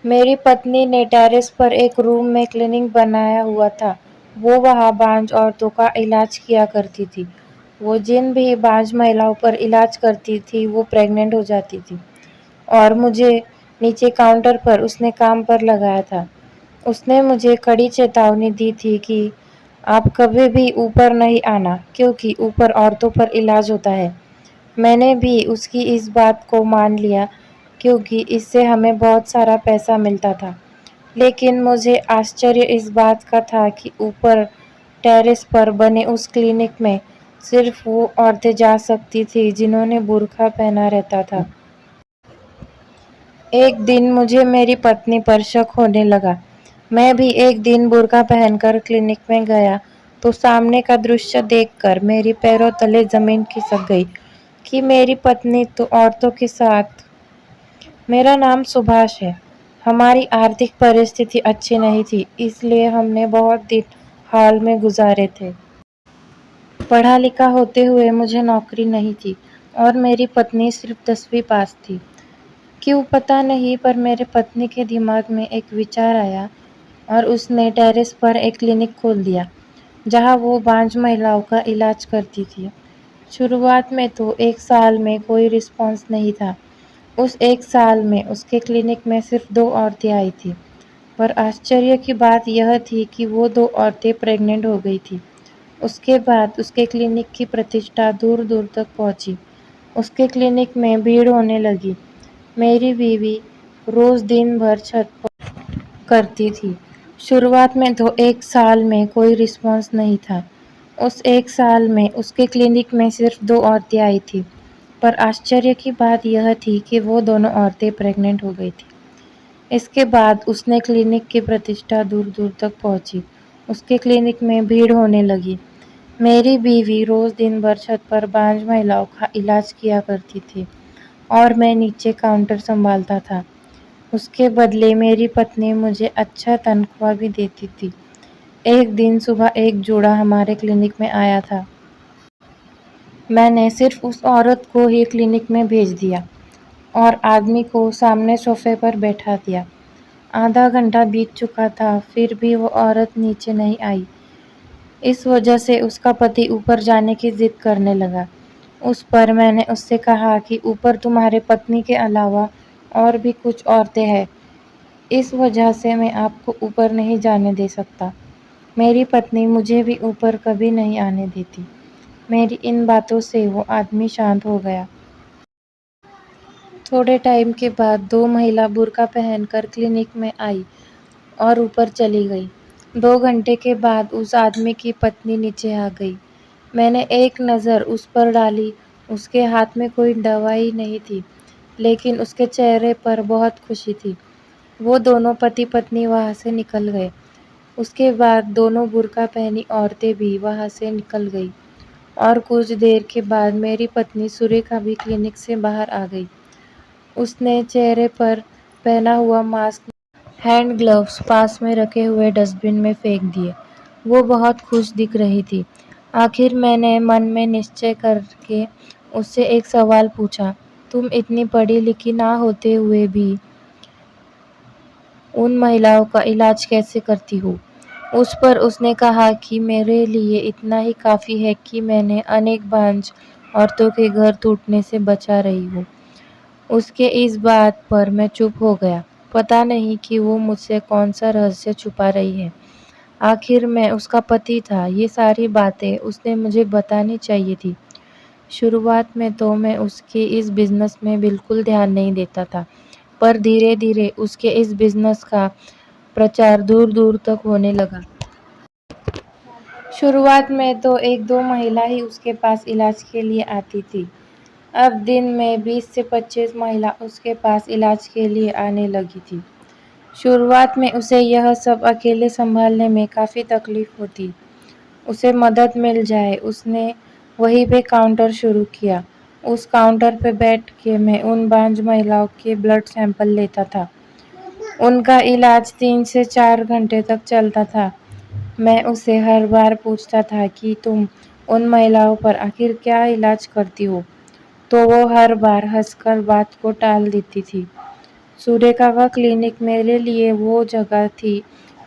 मेरी पत्नी ने टेरेस पर एक रूम में क्लिनिक बनाया हुआ था। वो वहाँ बांझ औरतों का इलाज किया करती थी। वो जिन भी बांझ महिलाओं पर इलाज करती थी वो प्रेग्नेंट हो जाती थी और मुझे नीचे काउंटर पर उसने काम पर लगाया था। उसने मुझे कड़ी चेतावनी दी थी कि आप कभी भी ऊपर नहीं आना क्योंकि ऊपर औरतों पर इलाज होता है। मैंने भी उसकी इस बात को मान लिया क्योंकि इससे हमें बहुत सारा पैसा मिलता था। लेकिन मुझे आश्चर्य इस बात का था कि ऊपर टेरेस पर बने उस क्लिनिक में सिर्फ वो औरतें जा सकती थी जिन्होंने बुर्का पहना रहता था। एक दिन मुझे मेरी पत्नी पर शक होने लगा। मैं भी एक दिन बुर्का पहनकर क्लिनिक में गया तो सामने का दृश्य देखकर मेरी पैरों तले जमीन खिसक गई कि मेरी पत्नी तो औरतों के साथ। मेरा नाम सुभाष है। हमारी आर्थिक परिस्थिति अच्छी नहीं थी, इसलिए हमने बहुत दिन हाल में गुजारे थे। पढ़ा लिखा होते हुए मुझे नौकरी नहीं थी और मेरी पत्नी सिर्फ 10वीं पास थी। क्यों पता नहीं, पर मेरे पत्नी के दिमाग में एक विचार आया और उसने टेरेस पर एक क्लिनिक खोल दिया जहां वो बांझ महिलाओं का इलाज करती थी। शुरुआत में तो 1 साल में कोई रिस्पॉन्स नहीं था। उस 1 साल में उसके क्लिनिक में सिर्फ 2 औरतें आई थी, पर आश्चर्य की बात यह थी कि वो 2 औरतें प्रेग्नेंट हो गई थी। उसके बाद उसके क्लिनिक की प्रतिष्ठा दूर दूर तक पहुंची। उसके क्लिनिक में भीड़ होने लगी। मेरी बीवी रोज दिन भर छत पर करती थी। शुरुआत में तो 1 साल में कोई रिस्पॉन्स नहीं था। उस 1 साल में उसके क्लिनिक में सिर्फ 2 औरतें आई थी, पर आश्चर्य की बात यह थी कि वो दोनों औरतें प्रेग्नेंट हो गई थी। इसके बाद उसने क्लिनिक की प्रतिष्ठा दूर दूर तक पहुंची। उसके क्लिनिक में भीड़ होने लगी। मेरी बीवी रोज दिन भर छत पर बांझ महिलाओं का इलाज किया करती थी और मैं नीचे काउंटर संभालता था। उसके बदले मेरी पत्नी मुझे अच्छा तनख्वाह भी देती थी। एक दिन सुबह एक जोड़ा हमारे क्लिनिक में आया था। मैंने सिर्फ उस औरत को ही क्लिनिक में भेज दिया और आदमी को सामने सोफे पर बैठा दिया। आधा घंटा बीत चुका था, फिर भी वो औरत नीचे नहीं आई। इस वजह से उसका पति ऊपर जाने की जिद करने लगा। उस पर मैंने उससे कहा कि ऊपर तुम्हारे पत्नी के अलावा और भी कुछ औरतें हैं। इस वजह से मैं आपको ऊपर नहीं जाने दे सकता। मेरी पत्नी मुझे भी ऊपर कभी नहीं आने देती। मेरी इन बातों से वो आदमी शांत हो गया। थोड़े टाइम के बाद 2 महिला बुर्का पहनकर क्लिनिक में आई और ऊपर चली गई। 2 घंटे के बाद उस आदमी की पत्नी नीचे आ गई। मैंने एक नज़र उस पर डाली। उसके हाथ में कोई दवाई नहीं थी, लेकिन उसके चेहरे पर बहुत खुशी थी। वो दोनों पति पत्नी वहाँ से निकल गए। उसके बाद दोनों बुर्का पहनी औरतें भी वहाँ से निकल गई और कुछ देर के बाद मेरी पत्नी सुरेखा भी क्लिनिक से बाहर आ गई। उसने चेहरे पर पहना हुआ मास्क, हैंड ग्लव्स पास में रखे हुए डस्टबिन में फेंक दिए। वो बहुत खुश दिख रही थी। आखिर मैंने मन में निश्चय करके उससे एक सवाल पूछा, तुम इतनी पढ़ी लिखी ना होते हुए भी उन महिलाओं का इलाज कैसे करती हो? उस पर उसने कहा कि मेरे लिए इतना ही काफ़ी है कि मैंने अनेक बांझ औरतों के घर टूटने से बचा रही हूँ। उसके इस बात पर मैं चुप हो गया। पता नहीं कि वो मुझसे कौन सा रहस्य छुपा रही है। आखिर मैं उसका पति था। ये सारी बातें उसने मुझे बतानी चाहिए थी। शुरुआत में तो मैं उसके इस बिज़नेस में बिल्कुल ध्यान नहीं देता था, पर धीरे-धीरे उसके इस बिज़नेस का प्रचार दूर-दूर तक होने लगा। शुरुआत में तो 1-2 महिला ही उसके पास इलाज के लिए आती थी। अब दिन में 20 से 25 महिला उसके पास इलाज के लिए आने लगी थी। शुरुआत में उसे यह सब अकेले संभालने में काफ़ी तकलीफ होती। उसे मदद मिल जाए, उसने वहीं पे काउंटर शुरू किया। उस काउंटर पे बैठ के मैं उन बांझ महिलाओं के ब्लड सैंपल लेता था। उनका इलाज 3 से 4 घंटे तक चलता था। मैं उसे हर बार पूछता था कि तुम उन महिलाओं पर आखिर क्या इलाज करती हो? तो वो हर बार हंसकर बात को टाल देती थी। सुरेखा का क्लिनिक मेरे लिए वो जगह थी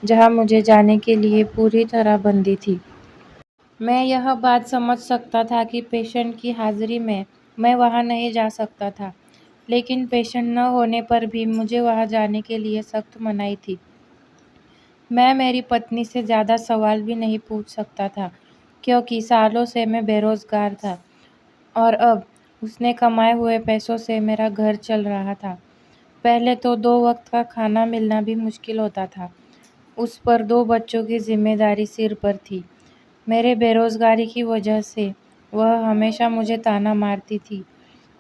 जहाँ मुझे जाने के लिए पूरी तरह बंदी थी। मैं यह बात समझ सकता था कि पेशेंट की हाजिरी में मैं वहाँ नहीं जा सकता था, लेकिन पेशेंट न होने पर भी मुझे वहाँ जाने के लिए सख्त मनाही थी। मैं मेरी पत्नी से ज़्यादा सवाल भी नहीं पूछ सकता था, क्योंकि सालों से मैं बेरोज़गार था और अब उसने कमाए हुए पैसों से मेरा घर चल रहा था। पहले तो 2 वक़्त का खाना मिलना भी मुश्किल होता था। उस पर 2 बच्चों की ज़िम्मेदारी सिर पर थी। मेरे बेरोज़गारी की वजह से वह हमेशा मुझे ताना मारती थी।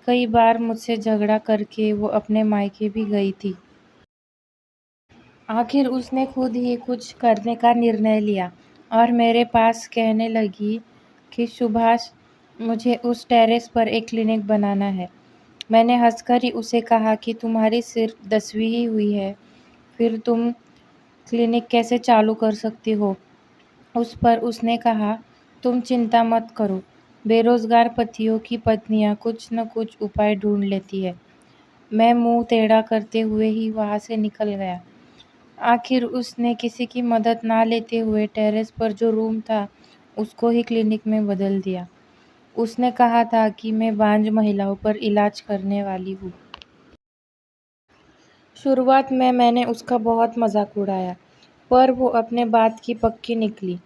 कई बार मुझसे झगड़ा करके वो अपने मायके भी गई थी। आखिर उसने खुद ही कुछ करने का निर्णय लिया और मेरे पास कहने लगी कि सुभाष, मुझे उस टेरेस पर एक क्लिनिक बनाना है। मैंने हंसकर ही उसे कहा कि तुम्हारी सिर्फ 10वीं ही हुई है, फिर तुम क्लिनिक कैसे चालू कर सकती हो? उस पर उसने कहा, तुम चिंता मत करो, बेरोजगार पतियों की पत्नियां कुछ न कुछ उपाय ढूंढ लेती है। मैं मुंह टेढ़ा करते हुए ही वहां से निकल गया। आखिर उसने किसी की मदद ना लेते हुए टेरेस पर जो रूम था उसको ही क्लिनिक में बदल दिया। उसने कहा था कि मैं बांझ महिलाओं पर इलाज करने वाली हूँ। शुरुआत में मैंने उसका बहुत मजाक उड़ाया, पर वो अपने बात की पक्की निकली।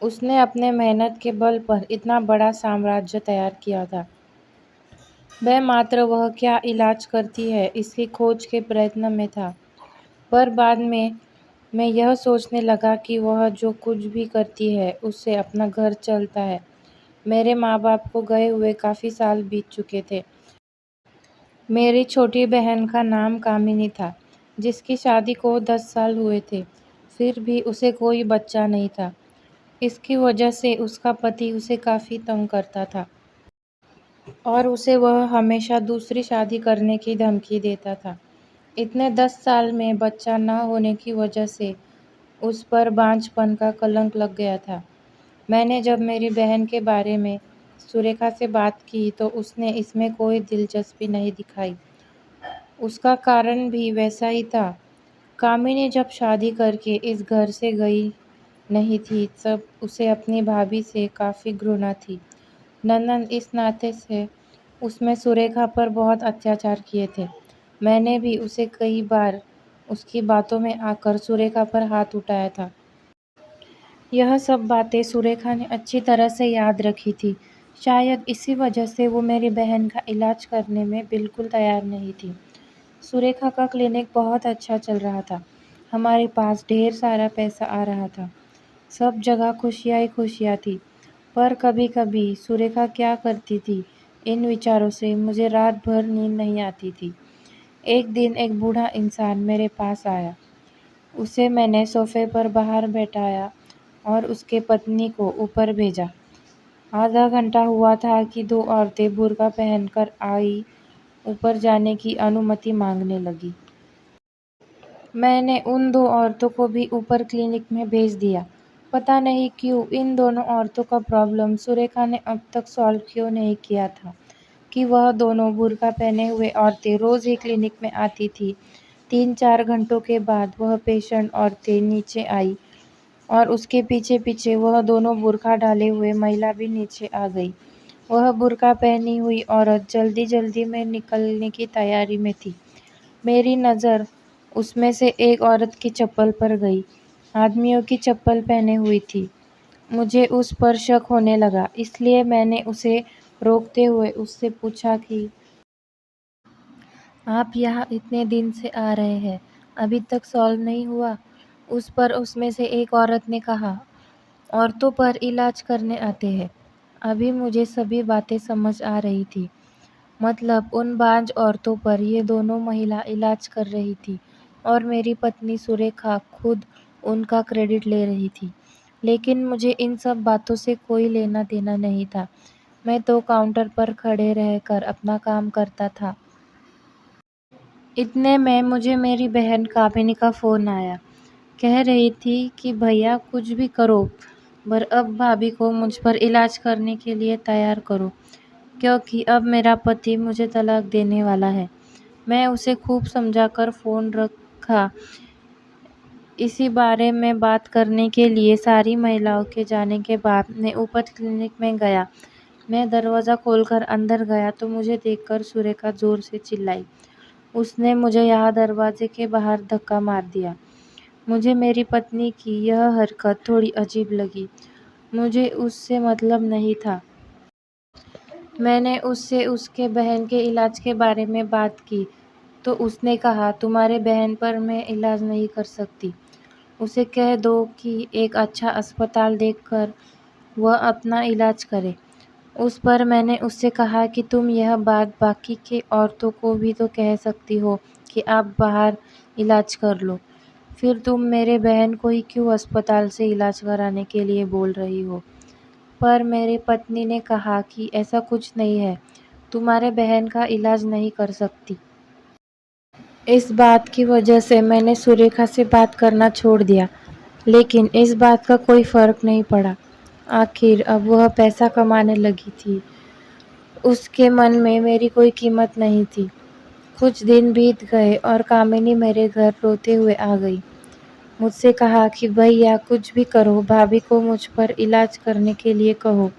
उसने अपने मेहनत के बल पर इतना बड़ा साम्राज्य तैयार किया था। वह मात्र वह क्या इलाज करती है इसकी खोज के प्रयत्न में था। पर बाद में मैं यह सोचने लगा कि वह जो कुछ भी करती है उससे अपना घर चलता है। मेरे माँ-बाप को गए हुए काफ़ी साल बीत चुके थे। मेरी छोटी बहन का नाम कामिनी था, जिसकी शादी को 10 साल हुए थे। फिर भी उसे कोई बच्चा नहीं था। इसकी वजह से उसका पति उसे काफ़ी तंग करता था और उसे वह हमेशा दूसरी शादी करने की धमकी देता था। इतने 10 साल में बच्चा न होने की वजह से उस पर बांझपन का कलंक लग गया था। मैंने जब मेरी बहन के बारे में सुरेखा से बात की तो उसने इसमें कोई दिलचस्पी नहीं दिखाई। उसका कारण भी वैसा ही था। कामिनी जब शादी करके इस घर से गई नहीं थी तब उसे अपनी भाभी से काफ़ी घृणा थी। नंदन इस नाते से उसमें सुरेखा पर बहुत अत्याचार किए थे। मैंने भी उसे कई बार उसकी बातों में आकर सुरेखा पर हाथ उठाया था। यह सब बातें सुरेखा ने अच्छी तरह से याद रखी थी। शायद इसी वजह से वो मेरी बहन का इलाज करने में बिल्कुल तैयार नहीं थी। सुरेखा का क्लिनिक बहुत अच्छा चल रहा था। हमारे पास ढेर सारा पैसा आ रहा था। सब जगह खुशियाँ ही खुशियाँ थी। पर कभी-कभी सुरेखा क्या करती थी, इन विचारों से मुझे रात भर नींद नहीं आती थी। एक दिन एक बूढ़ा इंसान मेरे पास आया। उसे मैंने सोफे पर बाहर बैठाया और उसके पत्नी को ऊपर भेजा। आधा घंटा हुआ था कि 2 औरतें बुर्का पहनकर आई ऊपर जाने की अनुमति मांगने लगी। मैंने उन 2 औरतों को भी ऊपर क्लिनिक में भेज दिया। पता नहीं क्यों इन दोनों औरतों का प्रॉब्लम सुरेखा ने अब तक सॉल्व क्यों नहीं किया था कि वह दोनों बुर्का पहने हुए औरतें रोज़ ही क्लिनिक में आती थीं। 3-4 घंटों के बाद वह पेशेंट औरतें नीचे आई और उसके पीछे-पीछे वह दोनों बुर्का डाले हुए महिला भी नीचे आ गई। वह बुर्का पहनी हुई औरत जल्दी-जल्दी में निकलने की तैयारी में थी। मेरी नज़र उसमें से एक औरत की चप्पल पर गई। आदमियों की चप्पल पहने हुई थी। मुझे उस पर शक होने लगा, इसलिए मैंने उसे रोकते हुए उससे पूछा कि आप यहाँ इतने दिन से आ रहे हैं, अभी तक सॉल्व नहीं हुआ? उस पर उसमें से एक औरत ने कहा, औरतों पर इलाज करने आते हैं। अभी मुझे सभी बातें समझ आ रही थी। मतलब उन बांझ औरतों पर ये दोनों महिला इलाज कर रही थी और मेरी पत्नी सुरेखा खुद उनका क्रेडिट ले रही थी। लेकिन मुझे इन सब बातों से कोई लेना देना नहीं था। मैं तो काउंटर पर खड़े रहकर अपना काम करता था। इतने में मुझे मेरी बहन कामिनी का फ़ोन आया। कह रही थी कि भैया कुछ भी करो, पर अब भाभी को मुझ पर इलाज करने के लिए तैयार करो, क्योंकि अब मेरा पति मुझे तलाक देने वाला है। मैं उसे खूब समझाकर फ़ोन रखा। इसी बारे में बात करने के लिए सारी महिलाओं के जाने के बाद मैं ऊपर क्लिनिक में गया। मैं दरवाज़ा खोलकर अंदर गया तो मुझे देखकर सुरेखा ज़ोर से चिल्लाई। उसने मुझे यहाँ दरवाजे के बाहर धक्का मार दिया। मुझे मेरी पत्नी की यह हरकत थोड़ी अजीब लगी। मुझे उससे मतलब नहीं था। मैंने उससे उसके बहन के इलाज के बारे में बात की तो उसने कहा, तुम्हारे बहन पर मैं इलाज नहीं कर सकती। उसे कह दो कि एक अच्छा अस्पताल देखकर वह अपना इलाज करे। उस पर मैंने उससे कहा कि तुम यह बात बाकी के औरतों को भी तो कह सकती हो कि आप बाहर इलाज कर लो। फिर तुम मेरे बहन को ही क्यों अस्पताल से इलाज कराने के लिए बोल रही हो? पर मेरी पत्नी ने कहा कि ऐसा कुछ नहीं है, तुम्हारे बहन का इलाज नहीं कर सकती। इस बात की वजह से मैंने सुरेखा से बात करना छोड़ दिया, लेकिन इस बात का कोई फ़र्क नहीं पड़ा। आखिर अब वह पैसा कमाने लगी थी। उसके मन में मेरी कोई कीमत नहीं थी। कुछ दिन बीत गए और कामिनी मेरे घर रोते हुए आ गई। मुझसे कहा कि भैया कुछ भी करो, भाभी को मुझ पर इलाज करने के लिए कहो।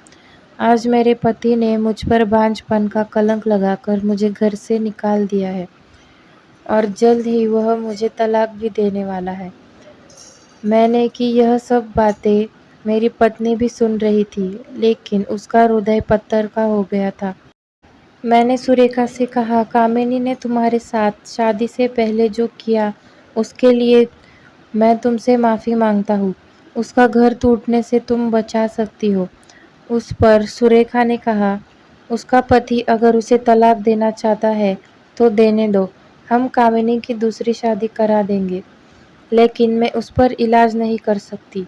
आज मेरे पति ने मुझ पर बांझपन का कलंक लगाकर मुझे घर से निकाल दिया है और जल्द ही वह मुझे तलाक भी देने वाला है। मैंने कि यह सब बातें मेरी पत्नी भी सुन रही थी, लेकिन उसका हृदय पत्थर का हो गया था। मैंने सुरेखा से कहा, कामिनी ने तुम्हारे साथ शादी से पहले जो किया उसके लिए मैं तुमसे माफ़ी मांगता हूँ। उसका घर टूटने से तुम बचा सकती हो। उस पर सुरेखा ने कहा, उसका पति अगर उसे तलाक देना चाहता है तो देने दो, हम कामिनी की दूसरी शादी करा देंगे, लेकिन मैं उस पर इलाज नहीं कर सकती।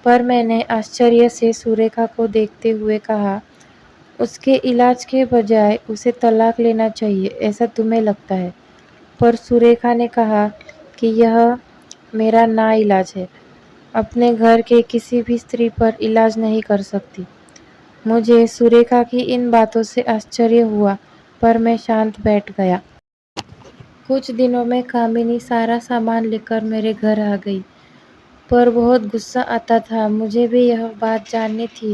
पर मैंने आश्चर्य से सुरेखा को देखते हुए कहा, उसके इलाज के बजाय उसे तलाक लेना चाहिए, ऐसा तुम्हें लगता है? पर सुरेखा ने कहा कि यह मेरा नाइलाज है, अपने घर के किसी भी स्त्री पर इलाज नहीं कर सकती। मुझे सुरेखा की इन बातों से आश्चर्य हुआ, पर मैं शांत बैठ गया। कुछ दिनों में कामिनी सारा सामान लेकर मेरे घर आ गई, पर बहुत गुस्सा आता था। मुझे भी यह बात जाननी थी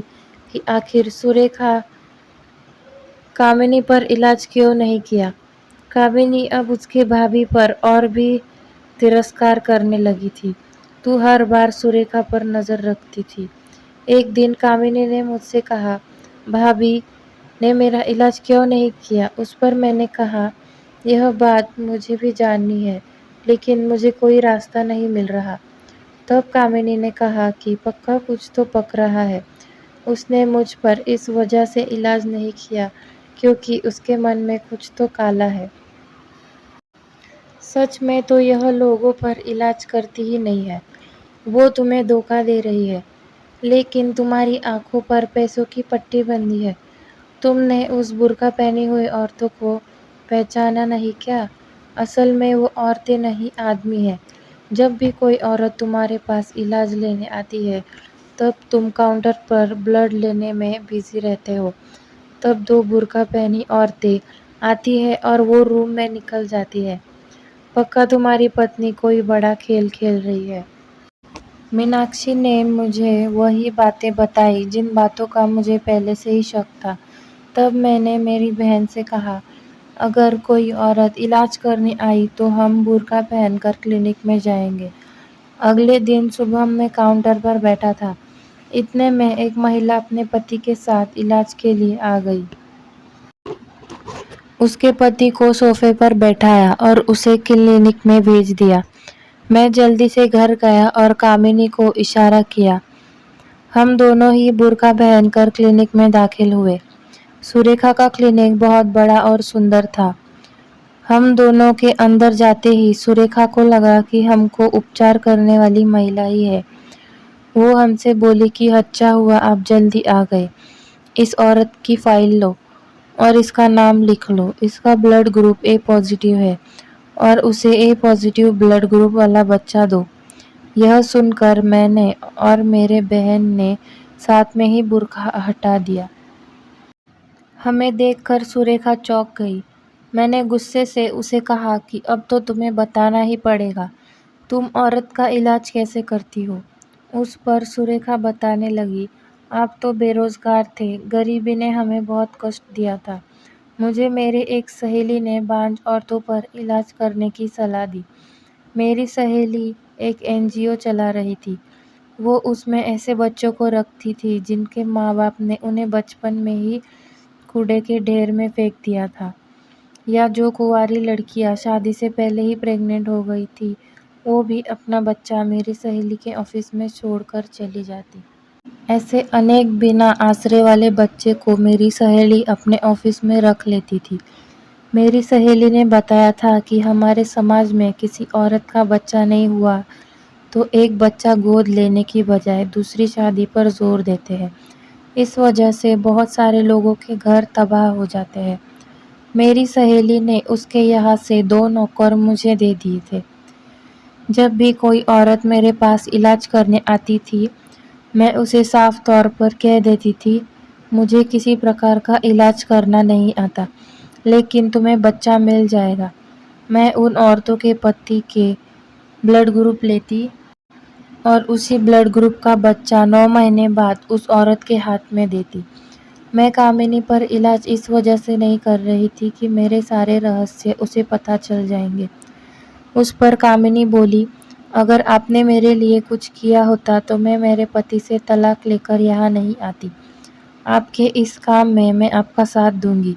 कि आखिर सुरेखा कामिनी पर इलाज क्यों नहीं किया। कामिनी अब उसके भाभी पर और भी तिरस्कार करने लगी थी। तू हर बार सुरेखा पर नज़र रखती थी। एक दिन कामिनी ने मुझसे कहा, भाभी ने मेरा इलाज क्यों नहीं किया? उस पर मैंने कहा, यह बात मुझे भी जाननी है, लेकिन मुझे कोई रास्ता नहीं मिल रहा। तब कामिनी ने कहा कि पक्का कुछ तो पक रहा है। उसने मुझ पर इस वजह से इलाज नहीं किया क्योंकि उसके मन में कुछ तो काला है। सच में तो यह लोगों पर इलाज करती ही नहीं है, वो तुम्हें धोखा दे रही है, लेकिन तुम्हारी आंखों पर पैसों की पट्टी बंधी है। तुमने उस बुर्का पहनी हुई औरतों को पहचाना नहीं क्या? असल में वो औरतें नहीं, आदमी हैं। जब भी कोई औरत तुम्हारे पास इलाज लेने आती है, तब तुम काउंटर पर ब्लड लेने में बिजी रहते हो। तब दो बुर्का पहनी औरतें आती है और वो रूम में निकल जाती है। पक्का तुम्हारी पत्नी कोई बड़ा खेल खेल रही है। मीनाक्षी ने मुझे वही बातें बताई जिन बातों का मुझे पहले से ही शक था। तब मैंने मेरी बहन से कहा, अगर कोई औरत इलाज करने आई तो हम बुर्का पहनकर क्लिनिक में जाएंगे। अगले दिन सुबह मैं काउंटर पर बैठा था। इतने में एक महिला अपने पति के साथ इलाज के लिए आ गई। उसके पति को सोफे पर बैठाया और उसे क्लिनिक में भेज दिया। मैं जल्दी से घर गया और कामिनी को इशारा किया। हम दोनों ही बुर्का पहनकर क्लिनिक में दाखिल हुए। सुरेखा का क्लिनिक बहुत बड़ा और सुंदर था। हम दोनों के अंदर जाते ही सुरेखा को लगा कि हमको उपचार करने वाली महिला ही है। वो हमसे बोली कि अच्छा हुआ आप जल्दी आ गए। इस औरत की फाइल लो और इसका नाम लिख लो। इसका ब्लड ग्रुप ए पॉजिटिव है और उसे ए पॉजिटिव ब्लड ग्रुप वाला बच्चा दो। यह सुनकर मैंने और मेरे बहन ने साथ में ही बुर्का हटा दिया। हमें देखकर सुरेखा चौंक गई। मैंने गुस्से से उसे कहा कि अब तो तुम्हें बताना ही पड़ेगा, तुम औरत का इलाज कैसे करती हो। उस पर सुरेखा बताने लगी, आप तो बेरोजगार थे, गरीबी ने हमें बहुत कष्ट दिया था। मुझे मेरे एक सहेली ने बांझ औरतों पर इलाज करने की सलाह दी। मेरी सहेली एक एनजीओ चला रही थी। वो उसमें ऐसे बच्चों को रखती थी जिनके माँ बाप ने उन्हें बचपन में ही कूड़े के ढेर में फेंक दिया था, या जो कुंवारी लड़कियां शादी से पहले ही प्रेग्नेंट हो गई थी, वो भी अपना बच्चा मेरी सहेली के ऑफिस में छोड़कर चली जाती। ऐसे अनेक बिना आसरे वाले बच्चे को मेरी सहेली अपने ऑफिस में रख लेती थी। मेरी सहेली ने बताया था कि हमारे समाज में किसी औरत का बच्चा नहीं हुआ तो एक बच्चा गोद लेने की बजाय दूसरी शादी पर जोर देते हैं। इस वजह से बहुत सारे लोगों के घर तबाह हो जाते हैं। मेरी सहेली ने उसके यहाँ से 2 नौकर मुझे दे दिए थे। जब भी कोई औरत मेरे पास इलाज करने आती थी, मैं उसे साफ तौर पर कह देती थी, मुझे किसी प्रकार का इलाज करना नहीं आता, लेकिन तुम्हें बच्चा मिल जाएगा। मैं उन औरतों के पति के ब्लड ग्रुप लेती और उसी ब्लड ग्रुप का बच्चा 9 महीने बाद उस औरत के हाथ में देती। मैं कामिनी पर इलाज इस वजह से नहीं कर रही थी कि मेरे सारे रहस्य उसे पता चल जाएंगे। उस पर कामिनी बोली, अगर आपने मेरे लिए कुछ किया होता तो मैं मेरे पति से तलाक लेकर यहाँ नहीं आती। आपके इस काम में मैं आपका साथ दूंगी,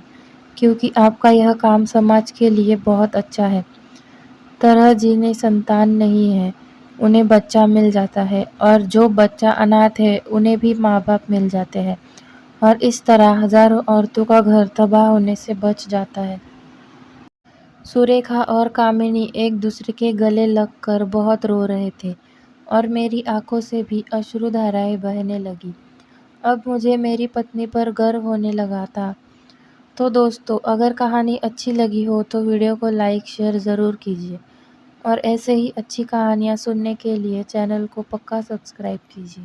क्योंकि आपका यह काम समाज के लिए बहुत अच्छा है। तरह जिन्हें संतान नहीं है, उन्हें बच्चा मिल जाता है, और जो बच्चा अनाथ है उन्हें भी माँ बाप मिल जाते हैं, और इस तरह हजारों औरतों का घर तबाह होने से बच जाता है। सुरेखा और कामिनी एक दूसरे के गले लगकर बहुत रो रहे थे और मेरी आंखों से भी अश्रुधाराएं बहने लगी। अब मुझे मेरी पत्नी पर गर्व होने लगा था। तो दोस्तों, अगर कहानी अच्छी लगी हो तो वीडियो को लाइक शेयर ज़रूर कीजिए, और ऐसे ही अच्छी कहानियाँ सुनने के लिए चैनल को पक्का सब्सक्राइब कीजिए।